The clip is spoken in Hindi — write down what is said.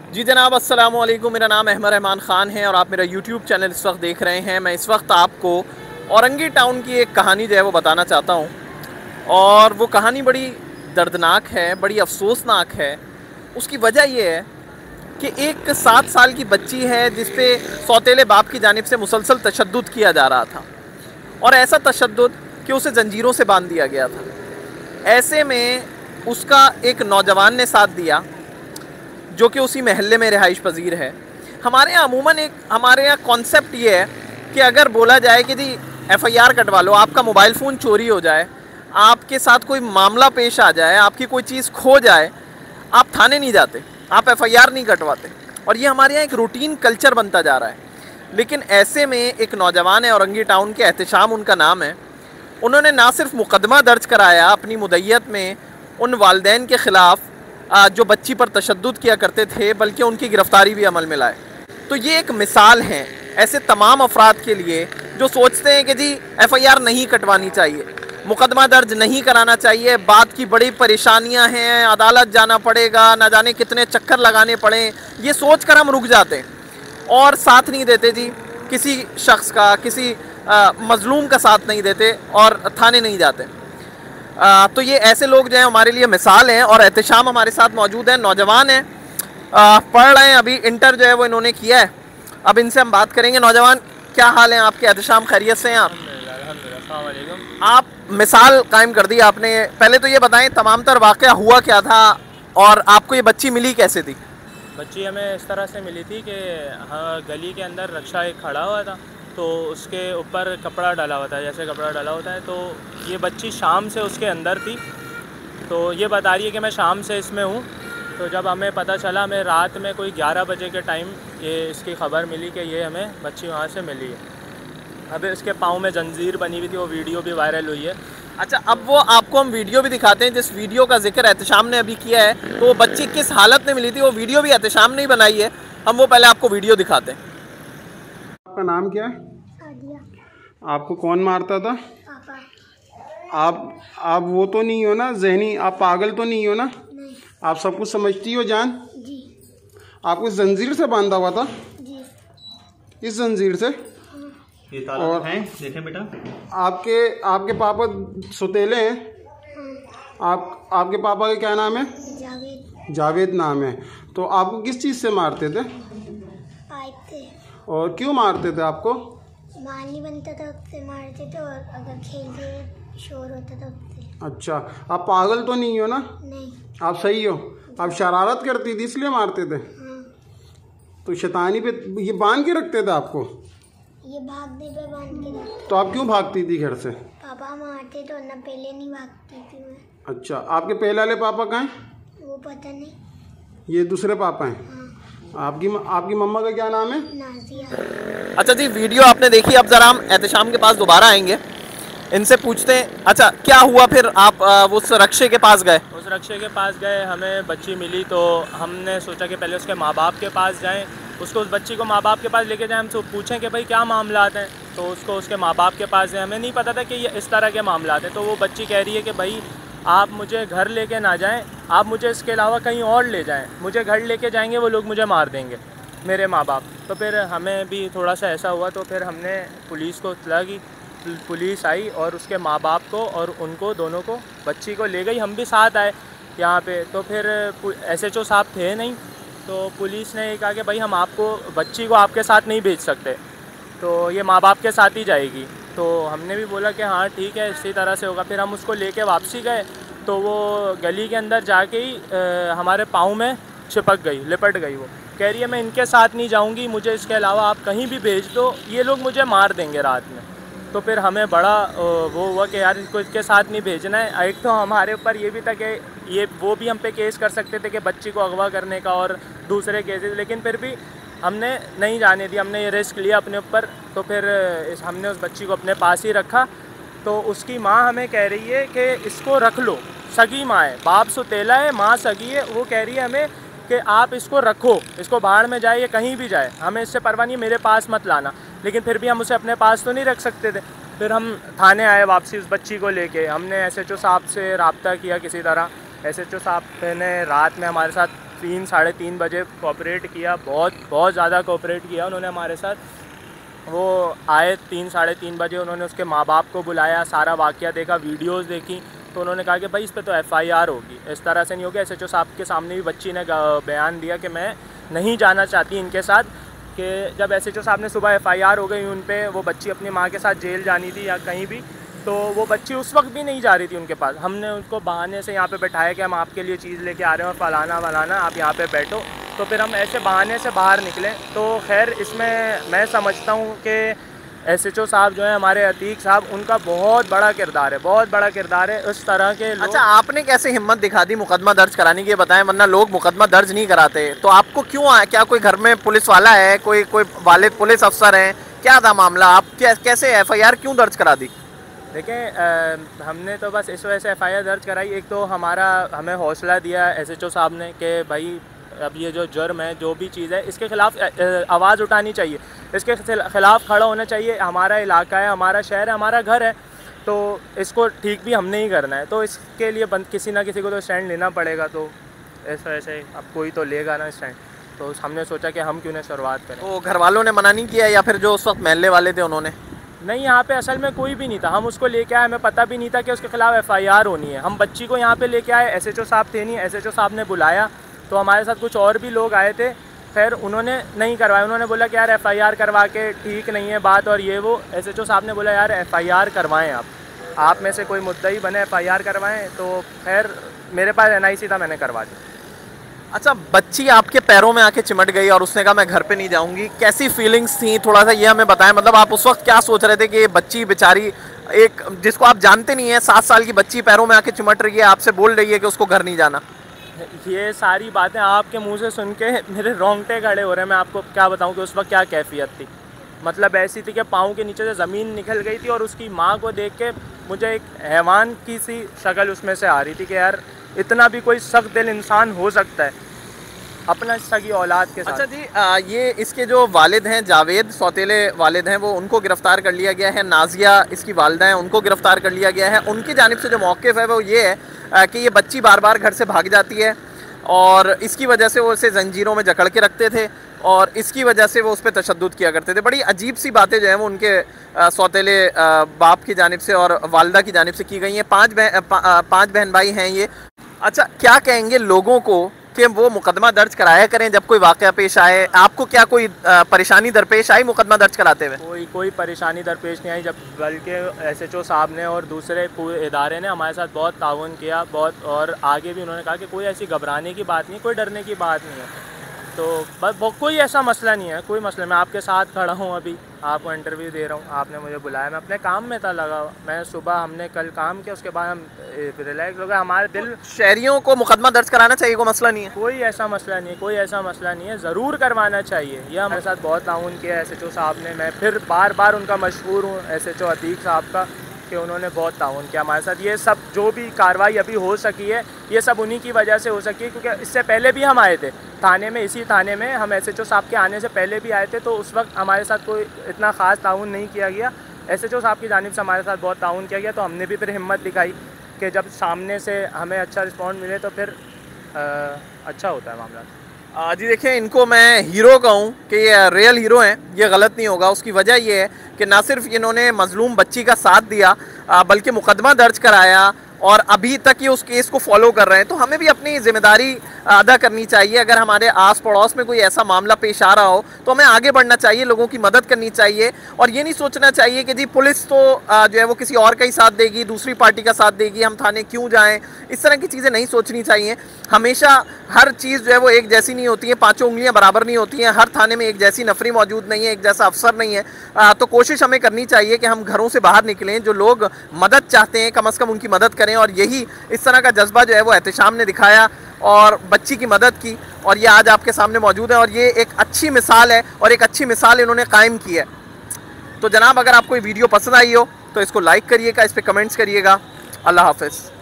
जी जनाब, अस्सलाम वालेकुम। मेरा नाम अहमद रहमान ख़ान है और आप मेरा यूट्यूब चैनल इस वक्त देख रहे हैं। मैं इस वक्त आपको औरंगी टाउन की एक कहानी जो है वो बताना चाहता हूँ। और वो कहानी बड़ी दर्दनाक है, बड़ी अफसोसनाक है। उसकी वजह ये है कि एक 7 साल की बच्ची है जिस पे सौतेले बाप की जानिब से मुसलसल तशद्दुद किया जा रहा था, और ऐसा तशद्दुद कि उसे जंजीरों से बांध दिया गया था। ऐसे में उसका एक नौजवान ने साथ दिया जो कि उसी महल्ले में रिहाइश पजीर है। हमारे यहाँ अमूमन एक हमारे यहाँ कॉन्सेप्ट ये है कि अगर बोला जाए कि जी FIR कटवा लो, आपका मोबाइल फ़ोन चोरी हो जाए, आपके साथ कोई मामला पेश आ जाए, आपकी कोई चीज़ खो जाए, आप थाने नहीं जाते, आप FIR नहीं कटवाते। और ये हमारे यहाँ एक रूटीन कल्चर बनता जा रहा है। लेकिन ऐसे में एक नौजवान है, औरंगी टाउन के, एहतशाम उनका नाम है। उन्होंने ना सिर्फ मुकदमा दर्ज कराया अपनी मुद्दत में उन वालिदैन के ख़िलाफ़ जो बच्ची पर तशद्दुद किया करते थे, बल्कि उनकी गिरफ़्तारी भी अमल में लाए। तो ये एक मिसाल है ऐसे तमाम अफराद के लिए जो सोचते हैं कि जी FIR नहीं कटवानी चाहिए, मुकदमा दर्ज नहीं कराना चाहिए, बात की बड़ी परेशानियां हैं, अदालत जाना पड़ेगा, ना जाने कितने चक्कर लगाने पड़े। ये सोच कर हम रुक जाते हैं और साथ नहीं देते जी किसी शख्स का, किसी मज़लूम का साथ नहीं देते और थाने नहीं जाते। तो ये ऐसे लोग जो हैं हमारे लिए मिसाल हैं। और एहतशाम हमारे साथ मौजूद है, नौजवान है, पढ़ रहे हैं, अभी इंटर जो है वो इन्होंने किया है। अब इनसे हम बात करेंगे। नौजवान, क्या हाल है आपके? एहतशाम, खैरियत से हैं आप? आप मिसाल कायम कर दी आपने। पहले तो ये बताएं तमाम तर वाक़या हुआ क्या था और आपको ये बच्ची मिली कैसे थी? बच्ची हमें इस तरह से मिली थी कि हाँ, गली के अंदर रक्षा एक खड़ा हुआ था, तो उसके ऊपर कपड़ा डाला हुआ था, जैसे कपड़ा डाला होता है। तो ये बच्ची शाम से उसके अंदर थी, तो ये बता रही है कि मैं शाम से इसमें हूँ। तो जब हमें पता चला, हमें रात में कोई 11 बजे के टाइम ये इसकी ख़बर मिली कि ये हमें बच्ची वहाँ से मिली है। अब इसके पाँव में जंजीर बनी हुई थी, वो वीडियो भी वायरल हुई है। अच्छा, अब वो आपको हम वीडियो भी दिखाते हैं जिस वीडियो का जिक्र एहतशाम ने अभी किया है। तो वो बच्ची किस हालत में मिली थी, वो वीडियो भी एहतशाम ने ही बनाई है। हम वो पहले आपको वीडियो दिखाते हैं। आपका नाम क्या है? सादिया। आपको कौन मारता था? पापा। आप वो तो नहीं हो ना जहनी, आप पागल तो नहीं हो ना? नहीं। आप सब कुछ समझती हो जान? जी। आपको जंजीर से बांधा हुआ था? जी। इस जंजीर से? ये ताला और दिखाएं, देखें बेटा। आपके पापा सुतेले हैं? आपके पापा का क्या नाम है? जावेद। जावेद नाम है। तो आपको किस चीज़ से मारते थे पाइप थे। और क्यों मारते थे आपको? मार नहीं बनता था उससे मारते थे, और अगर खेलते शोर होता था उससे। अच्छा, आप पागल तो नहीं हो ना? नहीं। आप सही हो? आप शरारत करती थी इसलिए मारते थे? हाँ। तो शैतानी पे ये बांध के रखते थे आपको? ये भागने पे बांध के रखते। तो आप क्यों भागती थी घर से? पापा मारते तो ना, पहले नहीं भागती थी मैं। अच्छा, आपके पहले वाले पापा कहाँ हैं? वो पता नहीं। ये दूसरे पापा हैं? हाँ। आपकी मम्मा का क्या नाम है? नाजिया। अच्छा जी, वीडियो आपने देखी। अब ज़रा हम एहतशाम के पास दोबारा आएंगे, इनसे पूछते हैं। अच्छा, क्या हुआ फिर? आप उस रक्षे के पास गए? उस रक्षे के पास गए, हमें बच्ची मिली, तो हमने सोचा कि पहले उसके माँ बाप के पास जाएं, उसको, उस बच्ची को माँ बाप के पास लेके जाएं, हमसे पूछें कि भाई क्या मामलात हैं। तो उसको उसके माँ बाप के पास जाएं। हमें नहीं पता था कि ये इस तरह के मामलात हैं। तो वो बच्ची कह रही है कि भाई आप मुझे घर लेके ना जाएं, आप मुझे इसके अलावा कहीं और ले जाएं, मुझे घर लेके जाएंगे वो लोग मुझे मार देंगे, मेरे माँ बाप। तो फिर हमें भी थोड़ा सा ऐसा हुआ, तो फिर हमने पुलिस को इत्तला की। पुलिस आई और उसके माँ बाप को और उनको दोनों को, बच्ची को ले गई। हम भी साथ आए यहाँ पे। तो फिर SHO साहब थे नहीं, तो पुलिस ने कहा कि भाई हम आपको, बच्ची को आपके साथ नहीं भेज सकते, तो ये माँ बाप के साथ ही जाएगी। तो हमने भी बोला कि हाँ ठीक है, इसी तरह से होगा। फिर हम उसको लेके वापसी गए, तो वो गली के अंदर जाके ही हमारे पाँव में चिपक गई, लिपट गई। वो कह रही है मैं इनके साथ नहीं जाऊँगी, मुझे इसके अलावा आप कहीं भी भेज दो, ये लोग मुझे मार देंगे रात में। तो फिर हमें बड़ा वो हुआ कि यार इसको इसके साथ नहीं भेजना है। एक तो हमारे ऊपर ये भी था कि ये वो भी हम पे केस कर सकते थे कि बच्ची को अगवा करने का और दूसरे केसेस, लेकिन फिर भी हमने नहीं जाने दी, हमने ये रिस्क लिया अपने ऊपर। तो फिर हमने उस बच्ची को अपने पास ही रखा। तो उसकी माँ हमें कह रही है कि इसको रख लो, सगी माँ है, बाप सुतेला है, माँ सगी है। वो कह रही है हमें कि आप इसको रखो, इसको बाहर में जाए या कहीं भी जाए, हमें इससे परवाह नहीं, मेरे पास मत लाना। लेकिन फिर भी हम उसे अपने पास तो नहीं रख सकते थे। फिर हम थाने आए वापसी उस बच्ची को लेके। हमने SHO साहब से रब्ता किया किसी तरह। SHO साहब ने रात में हमारे साथ 3 साढ़े 3 बजे कोऑपरेट किया, बहुत ज़्यादा कोऑपरेट किया उन्होंने हमारे साथ। वो आए 3 साढ़े 3 बजे, उन्होंने उसके माँ बाप को बुलाया, सारा वाक़या देखा, वीडियोस देखी, तो उन्होंने कहा कि भाई इस पे तो FIR होगी, इस तरह से नहीं होगी। SHO साहब के सामने भी बच्ची ने बयान दिया कि मैं नहीं जाना चाहती इनके साथ, कि जब SHO साहब ने सुबह FIR हो गई उन पे, वो बच्ची अपनी माँ के साथ जेल जानी थी या कहीं भी, तो वो बच्ची उस वक्त भी नहीं जा रही थी उनके पास। हमने उनको बहाने से यहाँ पे बैठाया कि हम आपके लिए चीज़ लेके आ रहे हैं और फलाना वलाना, आप यहाँ पे बैठो। तो फिर हम ऐसे बहाने से बाहर निकले। तो खैर इसमें मैं समझता हूँ कि SHO साहब जो है हमारे अतीक साहब, उनका बहुत बड़ा किरदार है, बहुत बड़ा किरदार है। इस तरह के लोग। अच्छा, आपने कैसे हिम्मत दिखा दी मुकदमा दर्ज कराने की, बताएं, वरना लोग मुकदमा दर्ज नहीं कराते। तो आपको क्यों आया? क्या कोई घर में पुलिस वाला है, कोई वालिद पुलिस अफसर हैं, क्या था मामला? आप कैसे FIR क्यों दर्ज करा दी? देखें, हमने तो बस इस वजह से FIR दर्ज कराई, एक तो हमें हौसला दिया SHO साहब ने कि भाई अब ये जो जुर्म है, जो भी चीज़ है, इसके ख़िलाफ़ आवाज़ उठानी चाहिए, इसके ख़िलाफ़ खड़ा होना चाहिए। हमारा इलाका है, हमारा शहर है, हमारा घर है, तो इसको ठीक भी हमने ही करना है। तो इसके लिए किसी ना किसी को तो स्टैंड लेना पड़ेगा। तो इस वजह से अब कोई तो लेगा ना स्टैंड, तो हमने सोचा कि हम क्यों ना शुरुआत करें। तो घर वालों ने मना नहीं किया, या फिर जो उस वक्त महल्ले वाले थे उन्होंने? नहीं, यहाँ पे असल में कोई भी नहीं था। हम उसको लेके आए, हमें पता भी नहीं था कि उसके ख़िलाफ़ FIR होनी है। हम बच्ची को यहाँ पे लेके आए, SHO साहब थे नहीं, SHO साहब ने बुलाया, तो हमारे साथ कुछ और भी लोग आए थे। खैर उन्होंने नहीं करवाया, उन्होंने बोला कि यार FIR करवा के ठीक नहीं है बात, और ये वो। SHO साहब ने बोला यार FIR करवाएं, आप में से कोई मुद्दई बने, FIR करवाएं। तो खैर मेरे पास NIC था, मैंने करवा दी। अच्छा, बच्ची आपके पैरों में आके चिमट गई और उसने कहा मैं घर पे नहीं जाऊंगी, कैसी फीलिंग्स थी, थोड़ा सा ये हमें बताएं। मतलब आप उस वक्त क्या सोच रहे थे कि ये बच्ची बेचारी, एक जिसको आप जानते नहीं है, 7 साल की बच्ची पैरों में आके चिमट रही है, आपसे बोल रही है कि उसको घर नहीं जाना? ये सारी बातें आपके मुंह से सुन के मेरे रोंगटे खड़े हो रहे हैं। मैं आपको क्या बताऊं कि उस वक्त क्या कैफियत थी। मतलब ऐसी थी कि पाँव के नीचे से ज़मीन निकल गई थी, और उसकी माँ को देख के मुझे एक हैवान की सी शक्ल उसमें से आ रही थी कि यार इतना भी कोई सख्त दिल इंसान हो सकता है अपना सगी औलाद के साथ। अच्छा जी, ये इसके जो वालिद हैं, जावेद, सौतेले वालिद हैं, वो उनको गिरफ़्तार कर लिया गया है। नाजिया इसकी वालदा हैं, उनको गिरफ़्तार कर लिया गया है। उनकी जानिब से जो मौक़िफ़ है वो ये है कि ये बच्ची बार बार घर से भाग जाती है, और इसकी वजह से वो उसे जंजीरों में जकड़ के रखते थे, और इसकी वजह से वो उस पर तशद्दुद किया करते थे। बड़ी अजीब सी बातें जो हैं वो उनके सौतेले बाप की जानिब से और वालदा की जानिब से की गई हैं। 5 बहन भाई हैं ये। अच्छा, क्या कहेंगे लोगों को कि वो मुकदमा दर्ज कराया करें जब कोई वाक़या पेश आए? आपको क्या कोई परेशानी दरपेश आई मुकदमा दर्ज कराते हुए? कोई परेशानी दरपेश नहीं आई, जब बल्कि SHO साहब ने और दूसरे पूरे इदारे ने हमारे साथ बहुत ताउन किया, बहुत, और आगे भी उन्होंने कहा कि कोई ऐसी घबराने की बात नहीं, कोई डरने की बात नहीं है। तो बस कोई ऐसा मसला नहीं है, कोई मसला। मैं आपके साथ खड़ा हूँ, अभी आपको इंटरव्यू दे रहा हूँ, आपने मुझे बुलाया, मैं अपने काम में था लगा हुआ। मैं सुबह, हमने कल काम किया, उसके बाद हम रिलैक्स हो गए। हमारे दिल, शहरियों को मुकदमा दर्ज कराना चाहिए, कोई मसला नहीं है? कोई ऐसा मसला नहीं है, कोई ऐसा मसला नहीं है, ज़रूर करवाना चाहिए। यह हमारे साथ बहुत ताउन किया SHO साहब ने। मैं फिर बार बार उनका मशहूर हूँ SHO अतीक साहब का, कि उन्होंने बहुत ताउन किया हमारे साथ। ये सब जो भी कार्रवाई अभी हो सकी है, ये सब उन्हीं की वजह से हो सकी है, क्योंकि इससे पहले भी हम आए थे थाने में, इसी थाने में हम SHO साहब के आने से पहले भी आए थे, तो उस वक्त हमारे साथ कोई इतना ख़ास ताउन नहीं किया गया। SHO साहब की जानिब से हमारे साथ बहुत ताउन किया गया, तो हमने भी फिर हिम्मत दिखाई कि जब सामने से हमें अच्छा रिस्पॉन्स मिले तो फिर अच्छा होता है मामला। जी देखिए, इनको मैं हीरो कहूँ कि ये रियल हीरो हैं, ये गलत नहीं होगा। उसकी वजह ये है कि ना सिर्फ इन्होंने मजलूम बच्ची का साथ दिया, बल्कि मुकदमा दर्ज कराया, और अभी तक ये उस केस को फॉलो कर रहे हैं। तो हमें भी अपनी जिम्मेदारी अदा करनी चाहिए। अगर हमारे आस पड़ोस में कोई ऐसा मामला पेश आ रहा हो तो हमें आगे बढ़ना चाहिए, लोगों की मदद करनी चाहिए, और ये नहीं सोचना चाहिए कि जी पुलिस तो जो है वो किसी और का ही साथ देगी, दूसरी पार्टी का साथ देगी, हम थाने क्यों जाएं। इस तरह की चीज़ें नहीं सोचनी चाहिए। हमेशा हर चीज़ जो है वो एक जैसी नहीं होती है, 5 उंगलियां बराबर नहीं होती हैं। हर थाने में एक जैसी नफरी मौजूद नहीं है, एक जैसा अफसर नहीं है। तो कोशिश हमें करनी चाहिए कि हम घरों से बाहर निकलें, जो लोग मदद चाहते हैं कम से कम उनकी मदद करें, और यही इस तरह का जज्बा जो है वो एहतशाम ने दिखाया और बच्ची की मदद की, और ये आज आपके सामने मौजूद है, और ये एक अच्छी मिसाल है, और एक अच्छी मिसाल इन्होंने कायम की है। तो जनाब, अगर आपको ये वीडियो पसंद आई हो तो इसको लाइक करिएगा, इस पर कमेंट्स करिएगा। अल्लाह हाफ़िज़।